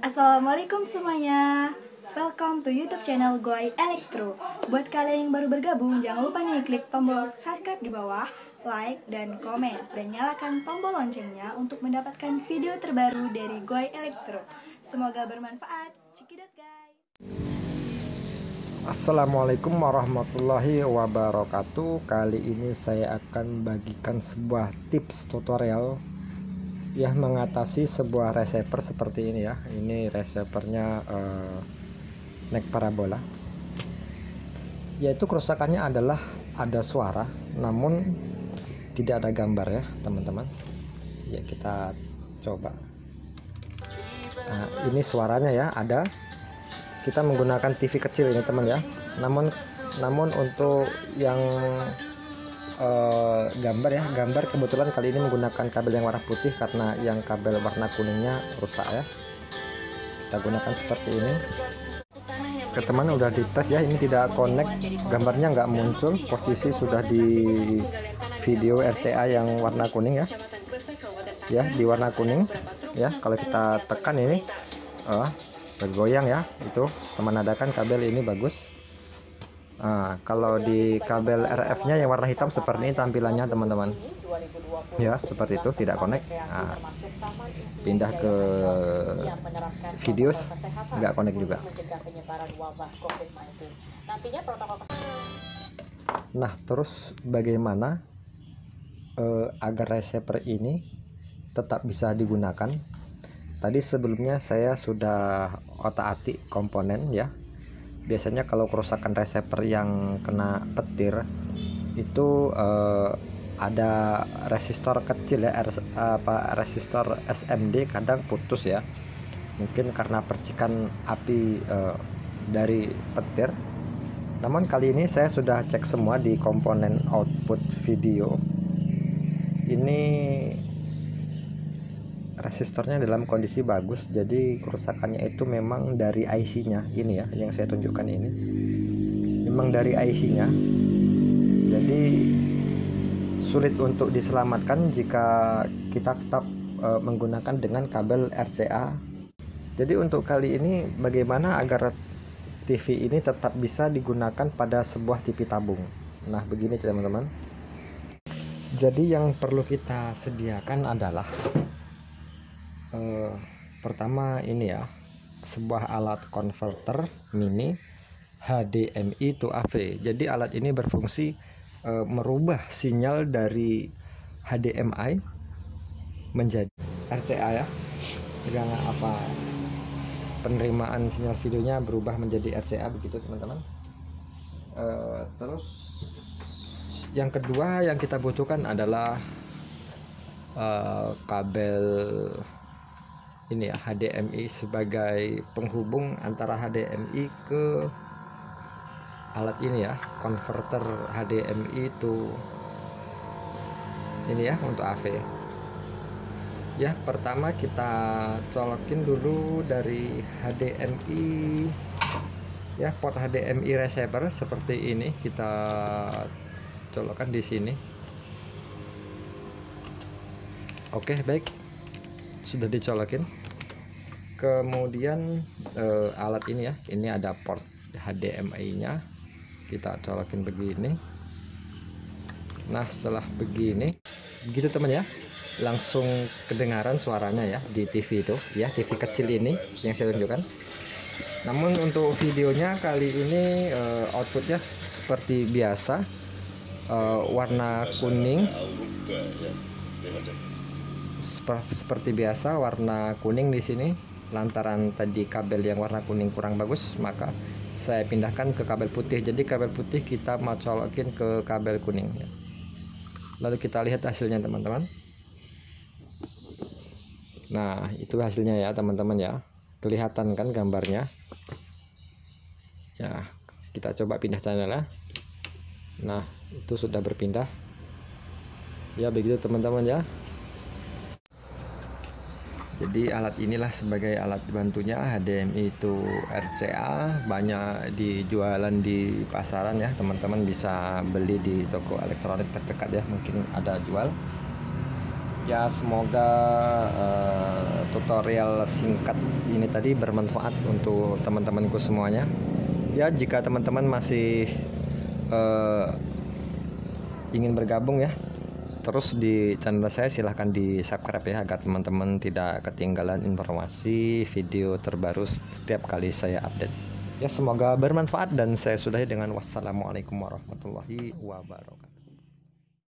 Assalamualaikum semuanya. Welcome to YouTube channel Goy Elektro. Buat kalian yang baru bergabung, jangan lupa nih klik tombol subscribe di bawah, like dan komen, dan nyalakan tombol loncengnya untuk mendapatkan video terbaru dari Goy Elektro. Semoga bermanfaat. Cekidot guys. Assalamualaikum warahmatullahi wabarakatuh. Kali ini saya akan bagikan sebuah tips tutorial ya mengatasi sebuah receiver seperti ini ya. Ini receivernya neck parabola, yaitu kerusakannya adalah ada suara namun tidak ada gambar ya teman-teman. Ya kita coba. Nah, ini suaranya ya ada. Kita menggunakan TV kecil ini teman ya. Namun untuk yang gambar ya, gambar kebetulan kali ini menggunakan kabel yang warna putih karena yang kabel warna kuningnya rusak ya. Kita gunakan seperti ini. Teman udah dites ya, ini tidak connect, gambarnya nggak muncul, posisi sudah di video RCA yang warna kuning ya. Ya, di warna kuning ya. Kalau kita tekan ini bergoyang ya, itu menandakan kabel ini bagus. Nah, kalau di kabel RF-nya yang warna hitam seperti ini tampilannya teman-teman. Ya, seperti itu, tidak connect. Nah, pindah ke videos, nggak connect juga. Nah, terus bagaimana agar receiver ini tetap bisa digunakan? Tadi sebelumnya saya sudah otak-atik komponen ya. Biasanya kalau kerusakan receiver yang kena petir itu ada resistor kecil ya, resistor SMD kadang putus ya, mungkin karena percikan api dari petir. Namun kali ini saya sudah cek semua di komponen output video. Ini resistornya dalam kondisi bagus, jadi kerusakannya itu memang dari IC-nya. Ini ya yang saya tunjukkan, ini memang dari IC-nya, jadi sulit untuk diselamatkan jika kita tetap menggunakan dengan kabel RCA. Jadi untuk kali ini bagaimana agar TV ini tetap bisa digunakan pada sebuah TV tabung. Nah begini teman-teman, jadi yang perlu kita sediakan adalah pertama ini ya, sebuah alat converter mini HDMI to AV. Jadi alat ini berfungsi merubah sinyal dari HDMI menjadi RCA ya. Dengan penerimaan sinyal videonya berubah menjadi RCA begitu teman-teman. Terus yang kedua yang kita butuhkan adalah kabel ini ya, HDMI sebagai penghubung antara HDMI ke alat ini ya, converter HDMI itu ini ya untuk AV ya. Pertama kita colokin dulu dari HDMI ya, port HDMI receiver seperti ini, kita colokkan di sini. Oke, baik, sudah dicolokin. Kemudian alat ini ya, ini ada port HDMI-nya, kita colokin begini. Nah setelah begini, begitu teman ya, langsung kedengaran suaranya ya di TV itu ya, TV kecil ini yang saya tunjukkan. Namun untuk videonya kali ini outputnya seperti biasa, warna kuning. Seperti biasa warna kuning di sini. Lantaran tadi kabel yang warna kuning kurang bagus, maka saya pindahkan ke kabel putih. Jadi kabel putih kita mau colokin ke kabel kuning ya. Lalu kita lihat hasilnya teman-teman. Nah itu hasilnya ya teman-teman ya, kelihatan kan gambarnya ya. Kita coba pindah channel ya. Nah itu sudah berpindah ya, begitu teman-teman ya. Jadi alat inilah sebagai alat bantunya HDMI itu RCA, banyak dijualan di pasaran ya, teman-teman bisa beli di toko elektronik terdekat ya, mungkin ada jual. Ya, semoga tutorial singkat ini tadi bermanfaat untuk teman-temanku semuanya. Ya, jika teman-teman masih ingin bergabung ya terus di channel saya, silahkan di subscribe ya, agar teman-teman tidak ketinggalan informasi video terbaru setiap kali saya update. Ya, semoga bermanfaat dan saya sudahi dengan wassalamualaikum warahmatullahi wabarakatuh.